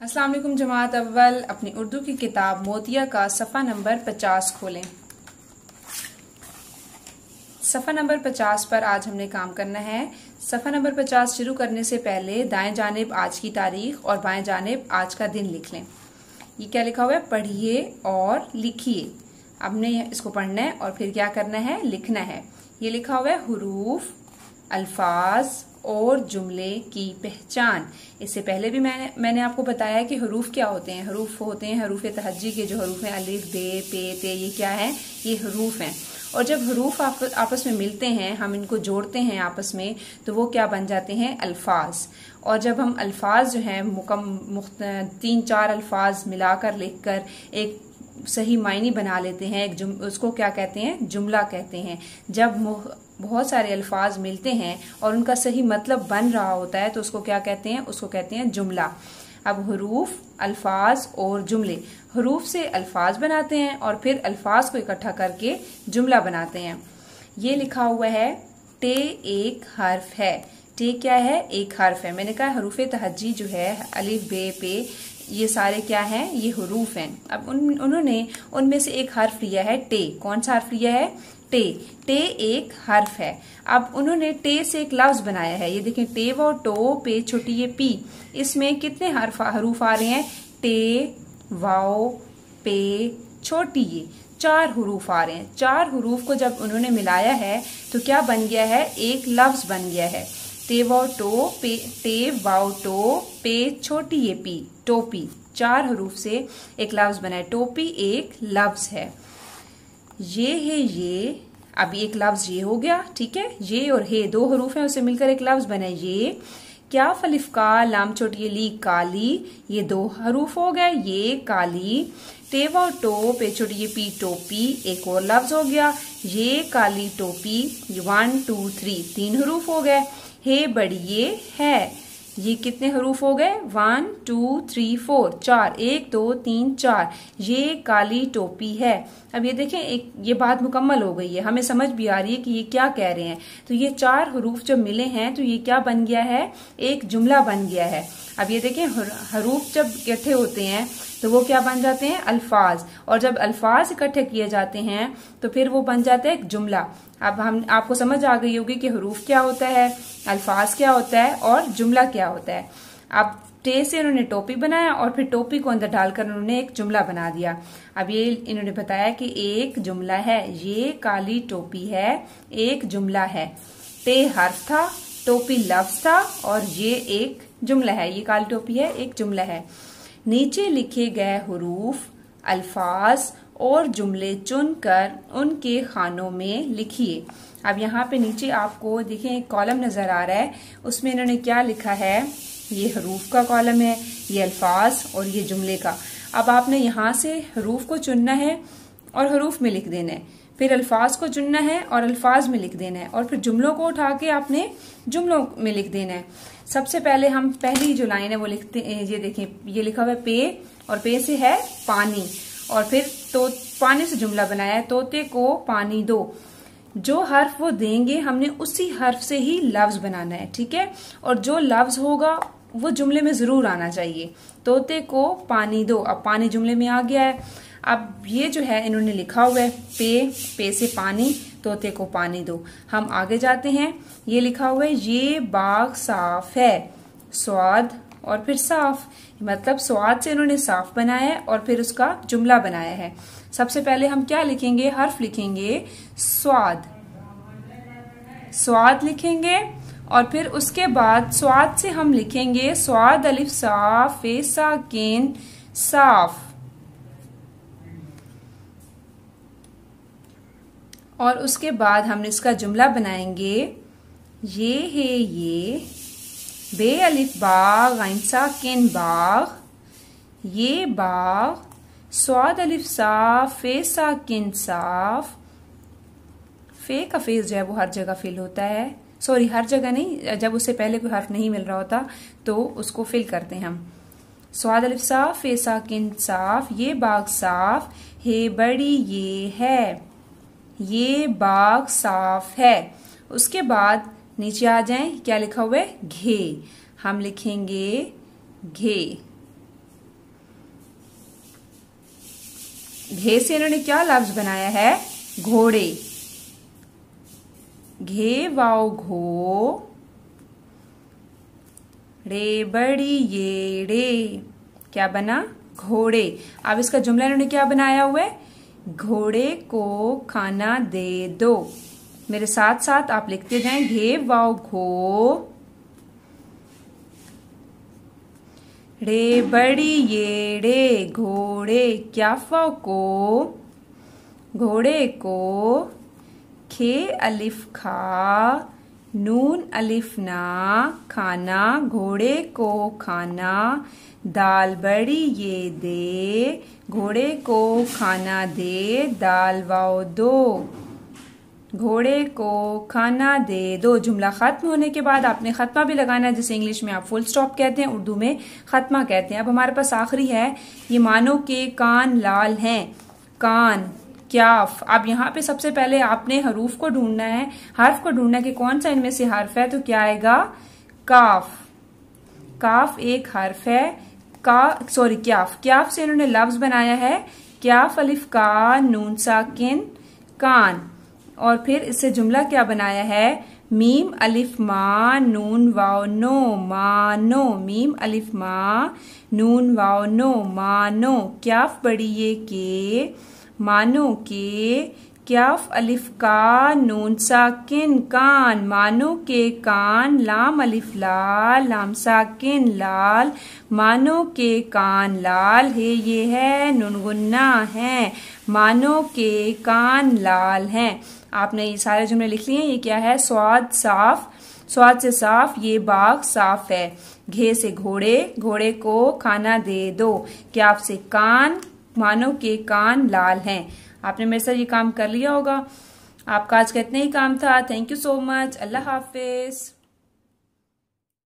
अस्सलाम वालेकुम जमात अव्वल। अपनी उर्दू की किताब मोतिया का सफ़ा नंबर 50 खोलें। सफ़ा नंबर 50 पर आज हमने काम करना है। सफ़ा नंबर 50 शुरू करने से पहले दाएं जानिब आज की तारीख और बाएं जानिब आज का दिन लिख लें। ये क्या लिखा हुआ है? पढ़िए और लिखिए। हमने इसको पढ़ना है और फिर क्या करना है? लिखना है। ये लिखा हुआ है हुरूफ, अल्फाज और जुमले की पहचान। इससे पहले भी मैंने आपको बताया कि हरूफ क्या होते हैं। हरूफ होते हैं हरूफ तहज्जी के जो हरूफ हैं, अलिफ, बे, पे, ते, ये क्या है? ये हरूफ हैं। और जब हरूफ आपस में मिलते हैं, हम इनको जोड़ते हैं आपस में, तो वो क्या बन जाते हैं? अल्फाज। और जब हम अल्फाज जो हैं 3-4 अल्फाज मिलाकर लिखकर एक सही मायने बना लेते हैं, उसको क्या कहते हैं? जुमला कहते हैं। जब बहुत सारे अल्फाज मिलते हैं और उनका सही मतलब बन रहा होता है तो उसको क्या कहते हैं? उसको कहते हैं जुमला। अब हरूफ, अल्फाज और जुमले। हरूफ से अल्फाज बनाते हैं और फिर अल्फाज को इकट्ठा करके जुमला बनाते हैं। ये लिखा हुआ है टे एक हर्फ है। टे क्या है? एक हर्फ है। मैंने कहा हरूफ तहज्जी जो है, अलिफ, बे, पे, ये सारे क्या हैं? ये हरूफ हैं। अब उन्होंने उनमें से एक हर्फ लिया है टे। कौन सा हर्फ लिया है? टे। टे एक हर्फ है। अब उन्होंने टे से एक लफ्ज बनाया है। ये देखें, टे व टो, पे छोटी ये पी। इसमें कितने हरूफ आ रहे हैं? टे, वाओ, पे, छोटी ये 4 हरूफ आ रहे हैं। 4 हरूफ को जब उन्होंने मिलाया है तो क्या बन गया है? एक लफ्ज बन गया है। टे वाओ टो, पे, टे वाओ टो, पे छोटी ये पी, टोपी। 4 हरूफ से एक लफ्ज बना है। टोपी एक लफ्ज है। ये है ये। अब एक लफ्ज ये हो गया, ठीक है। ये और हे 2 हरूफ हैं, उससे मिलकर एक लफ्ज बना है ये। क्या फलिफ का, लाम छोटी ली, काली, ये 2 हरूफ हो गए, ये काली। टेवा टो, पे छोटी ये पी, टोपी, एक और लफ्ज हो गया ये काली टोपी। 1 2 3 हरूफ हो गए। हे बड़ी ये है, ये कितने हरूफ हो गए? 1 2 3 4 4, 1 2 3 4। ये काली टोपी है। अब ये देखें, एक ये बात मुकम्मल हो गई है, हमें समझ भी आ रही है कि ये क्या कह रहे हैं। तो ये 4 हरूफ जब मिले हैं तो ये क्या बन गया है? एक जुमला बन गया है। अब ये देखें, हरूफ जब इकट्ठे होते हैं तो वो क्या बन जाते हैं? अल्फाज। और जब अल्फाज इकट्ठे किए जाते हैं तो फिर वो बन जाता है एक जुमला। अब आपको समझ आ गई होगी कि हरूफ क्या होता है, अल्फाज क्या होता है और जुमला क्या होता है। अब टे से उन्होंने टोपी बनाया और फिर टोपी को अंदर डालकर उन्होंने एक जुमला बना दिया। अब ये इन्होंने बताया कि एक जुमला है, ये काली टोपी है, एक जुमला है। टे हर्फ था, टोपी लफ्ज था और ये एक जुमला है। ये काली टोपी है, एक जुमला है। नीचे लिखे गए हरूफ, अल्फाज और जुमले चुनकर उनके खानों में लिखिए। अब यहाँ पे नीचे आपको देखें एक कॉलम नजर आ रहा है, उसमें इन्होंने क्या लिखा है? ये हरूफ का कॉलम है, ये अल्फाज और ये जुमले का। अब आपने यहाँ से हरूफ को चुनना है और हरूफ में लिख देना है, फिर अल्फाज को चुनना है और अल्फाज में लिख देना है, और फिर जुमलों को उठा के आपने जुमलों में लिख देना है। सबसे पहले हम पहली जो लाइन है वो लिखते हैं। ये देखें, ये लिखा हुआ है पे, और पे से है पानी, और फिर तो पानी से जुमला बनाया है, तोते को पानी दो। जो हर्फ वो देंगे हमने उसी हर्फ से ही लफ्ज बनाना है, ठीक है। और जो लफ्ज होगा वो जुमले में जरूर आना चाहिए। तोते को पानी दो, अब पानी जुमले में आ गया है। अब ये जो है इन्होंने लिखा हुआ है पे से पानी, तोते को पानी दो। हम आगे जाते हैं, ये लिखा हुआ है ये बाग साफ है, स्वाद और फिर साफ, मतलब स्वाद से इन्होंने साफ बनाया है और फिर उसका जुमला बनाया है। सबसे पहले हम क्या लिखेंगे? हर्फ लिखेंगे स्वाद, स्वाद लिखेंगे, और फिर उसके बाद स्वाद से हम लिखेंगे स्वाद अलिफ साफ, फे साकिन, साफ। और उसके बाद हम इसका जुमला बनाएंगे ये है ये, बे अलिफ बाग, गैन साकिन बाग, ये बाग, स्वाद अलिफ साफ, फे साकिन साफ। फे का फेस जो है वो हर जगह फिल होता है, सॉरी हर जगह नहीं, जब उससे पहले कोई हर्फ नहीं मिल रहा होता तो उसको फिल करते हैं हम। स्वाद अलिफ साफ, फे साकिन साफ, ये बाग साफ, हे बड़ी ये है, ये बाग साफ है। उसके बाद नीचे आ जाएं, क्या लिखा हुआ है? घे। हम लिखेंगे घे, घे से इन्होंने क्या लफ्ज बनाया है? घोड़े। घे वाओ घो, रे बड़ी ये रे, क्या बना? घोड़े। अब इसका जुमला इन्होंने क्या बनाया हुआ है? घोड़े को खाना दे दो। मेरे साथ साथ आप लिखते जाएं, घे वाओ घो, रे बड़ी ये रे, घोड़े क्या वाओ को, घोड़े को, खे अलिफ खा, नून अलिफ ना, खाना, घोड़े को खाना, दाल बड़ी ये दे, घोड़े को खाना दे, दाल वाओ दो, घोड़े को खाना दे दो। जुमला खत्म होने के बाद आपने खत्मा भी लगाना है, जिसे इंग्लिश में आप फुल स्टॉप कहते हैं, उर्दू में खत्मा कहते हैं। अब हमारे पास आखिरी है, ये मानो के कान लाल हैं। कान, क्याफ। अब यहाँ पे सबसे पहले आपने हरूफ को ढूंढना है, हर्फ को ढूंढना है कि कौन सा इनमें से हर्फ है। तो क्या आएगा? काफ। काफ एक हर्फ है। क्याफ। क्याफ से इन्होंने लफ्ज बनाया है, क्याफ अलिफ का, नून साकिन, कान। और फिर इससे जुमला क्या बनाया है? मीम अलिफ मा, नून वाओ नो, मानो। मीम अलिफ मा, नून वाओ नो, मानो। क्याफ बड़ी ये के, मानो के, क्याफ अलिफ का, नून साकिन, कान, मानो के कान, लाम अलिफ लाल, लाम साकिन, लाल, मानो के कान लाल है, ये है नून गुन्ना है, मानो के कान लाल हैं। आपने ये सारे जुमले लिख लिए। ये क्या है? स्वाद साफ, स्वाद से साफ, ये बाग साफ है। घे से घोड़े, घोड़े को खाना दे दो। क्याफ से कान, मानो के कान लाल हैं। आपने मेरे साथ ये काम कर लिया होगा। आपका आज का इतना ही काम था। Thank you so much. Allah Hafiz.